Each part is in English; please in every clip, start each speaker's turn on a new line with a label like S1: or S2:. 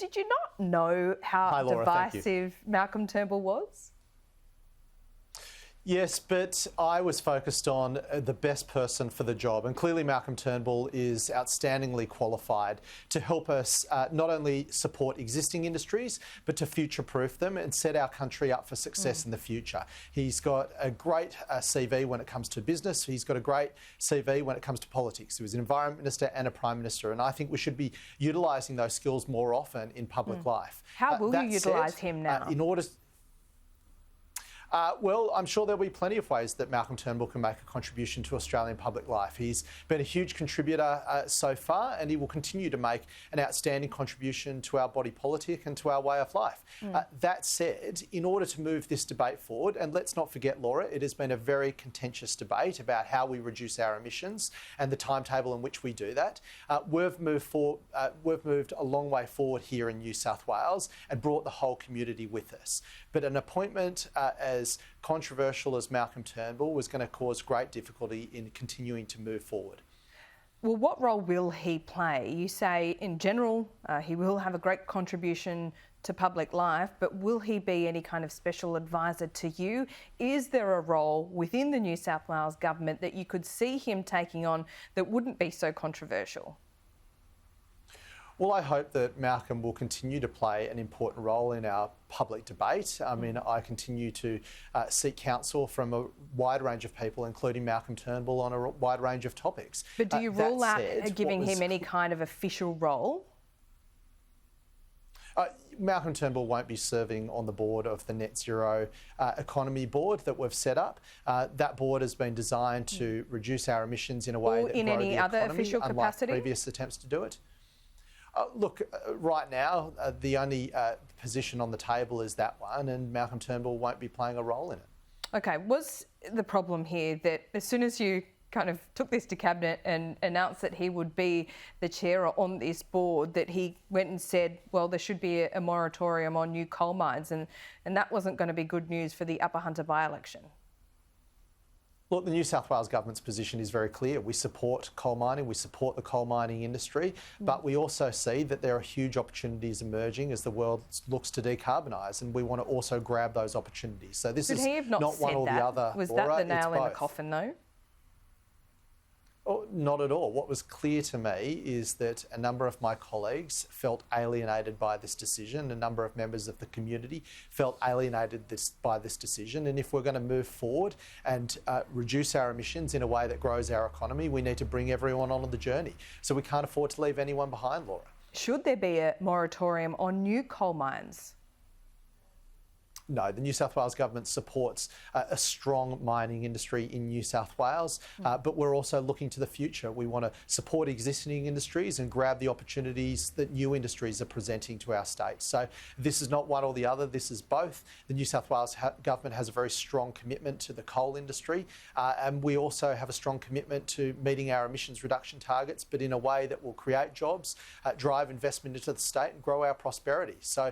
S1: did you not know how
S2: Hi, Laura,
S1: divisive Malcolm Turnbull was?
S2: Yes, but I was focused on the best person for the job, and clearly Malcolm Turnbull is outstandingly qualified to help us not only support existing industries, but to future-proof them and set our country up for success in the future. He's got a great CV when it comes to business. He's got a great CV when it comes to politics. He was an Environment Minister and a Prime Minister, and I think we should be utilising those skills more often in public life.
S1: How will you utilise him now?
S2: Well, I'm sure there'll be plenty of ways that Malcolm Turnbull can make a contribution to Australian public life. He's been a huge contributor so far, and he will continue to make an outstanding contribution to our body politic and to our way of life. That said, in order to move this debate forward, and let's not forget, Laura, it has been a very contentious debate about how we reduce our emissions and the timetable in which we do that. We've moved a long way forward here in New South Wales and brought the whole community with us. But an appointment as controversial as Malcolm Turnbull was going to cause great difficulty in continuing to move forward.
S1: Well, what role will he play? You say, in general, he will have a great contribution to public life, but will he be any kind of special advisor to you? Is there a role within the New South Wales government that you could see him taking on that wouldn't be so controversial?
S2: Well, I hope that Malcolm will continue to play an important role in our public debate. I mean, I continue to seek counsel from a wide range of people, including Malcolm Turnbull, on a wide range of topics.
S1: But do you rule out giving him any kind of official role?
S2: Malcolm Turnbull won't be serving on the board of the Net Zero Economy Board that we've set up. That board has been designed to reduce our emissions in a way that
S1: in
S2: grow
S1: any
S2: the
S1: other
S2: economy,
S1: official
S2: unlike
S1: capacity?
S2: previous attempts to do it. Look, right now, the only position on the table is that one, and Malcolm Turnbull won't be playing a role in it.
S1: OK, was the problem here that as soon as you kind of took this to Cabinet and announced that he would be the chair on this board, that he went and said, well, there should be a moratorium on new coal mines, and that wasn't going to be good news for the Upper Hunter by-election?
S2: Look, the New South Wales government's position is very clear. We support coal mining, we support the coal mining industry, but we also see that there are huge opportunities emerging as the world looks to decarbonise, and we want to also grab those opportunities. So this is not one or the other.
S1: Was that the nail in the coffin, though?
S2: Oh, not at all. What was clear to me is that a number of my colleagues felt alienated by this decision. A number of members of the community felt alienated by this decision. And if we're going to move forward and reduce our emissions in a way that grows our economy, we need to bring everyone on the journey. So we can't afford to leave anyone behind, Laura.
S1: Should there be a moratorium on new coal mines?
S2: No, the New South Wales government supports a strong mining industry in New South Wales, but we're also looking to the future. We want to support existing industries and grab the opportunities that new industries are presenting to our state. So this is not one or the other, this is both. The New South Wales government has a very strong commitment to the coal industry, and we also have a strong commitment to meeting our emissions reduction targets, but in a way that will create jobs, drive investment into the state and grow our prosperity. So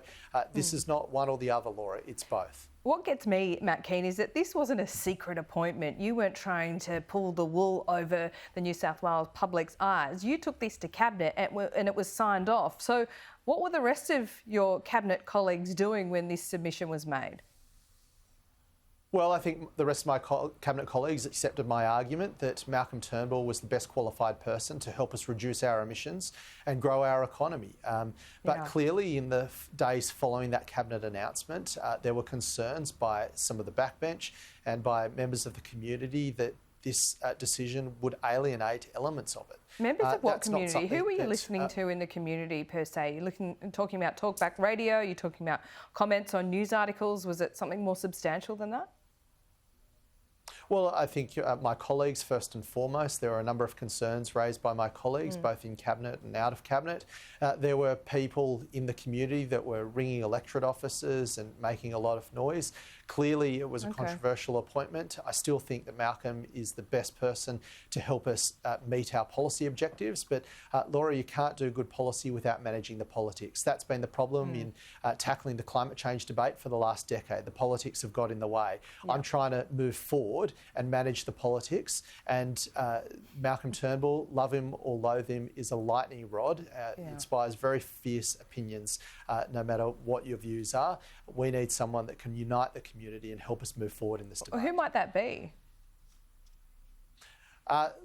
S2: this is not one or the other, Laura, it's both.
S1: What gets me, Mr Kean, is that this wasn't a secret appointment. You weren't trying to pull the wool over the New South Wales public's eyes. You took this to Cabinet and it was signed off. So what were the rest of your Cabinet colleagues doing when this submission was made?
S2: Well, I think the rest of my Cabinet colleagues accepted my argument that Malcolm Turnbull was the best qualified person to help us reduce our emissions and grow our economy. But clearly in the days following that Cabinet announcement, there were concerns by some of the backbench and by members of the community that this decision would alienate elements of it.
S1: Members of what community? Who were you listening to in the community per se? You're talking about talkback radio? You're talking about comments on news articles? Was it something more substantial than that?
S2: Well, I think my colleagues, first and foremost, there were a number of concerns raised by my colleagues, both in Cabinet and out of Cabinet. There were people in the community that were ringing electorate offices and making a lot of noise. Clearly, it was a controversial appointment. I still think that Malcolm is the best person to help us meet our policy objectives. But Laura, you can't do good policy without managing the politics. That's been the problem in tackling the climate change debate for the last decade. The politics have got in the way. I'm trying to move forward and manage the politics. And Malcolm Turnbull, love him or loathe him, is a lightning rod. Inspires very fierce opinions, no matter what your views are. We need someone that can unite the community and help us move forward in this debate.
S1: Well, who might that be?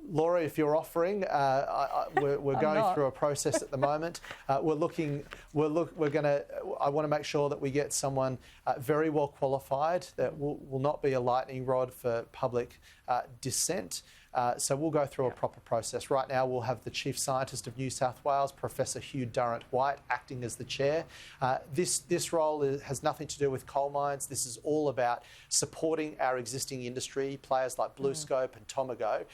S2: Laura, if you're offering, we're going through a process at the moment. I want to make sure that we get someone very well qualified that will not be a lightning rod for public dissent. So we'll go through a proper process. Right now, we'll have the Chief Scientist of New South Wales, Professor Hugh Durrant-White, acting as the chair. This role has nothing to do with coal mines. This is all about supporting our existing industry. Players like BlueScope and Tomago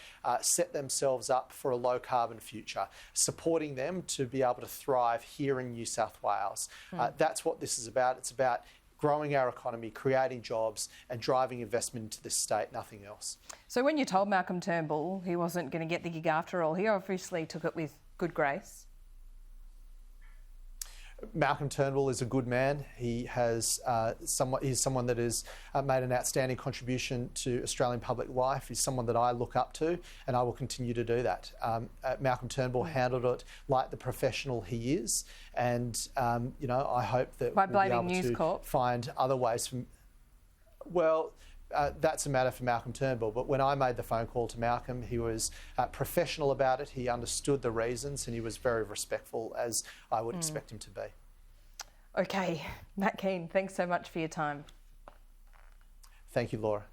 S2: set themselves up for a low-carbon future, supporting them to be able to thrive here in New South Wales. That's what this is about. It's about growing our economy, creating jobs and driving investment into this state, nothing else.
S1: So when you told Malcolm Turnbull he wasn't going to get the gig after all, he obviously took it with good grace.
S2: Malcolm Turnbull is a good man. He has he's someone that has made an outstanding contribution to Australian public life. He's someone that I look up to, and I will continue to do that. Malcolm Turnbull handled it like the professional he is, and I hope that
S1: by
S2: we'll be able
S1: News
S2: to
S1: Corp.
S2: find other ways. That's a matter for Malcolm Turnbull. But when I made the phone call to Malcolm, he was professional about it. He understood the reasons and he was very respectful, as I would expect him to be.
S1: Okay, Matt Kean, thanks so much for your time.
S2: Thank you, Laura.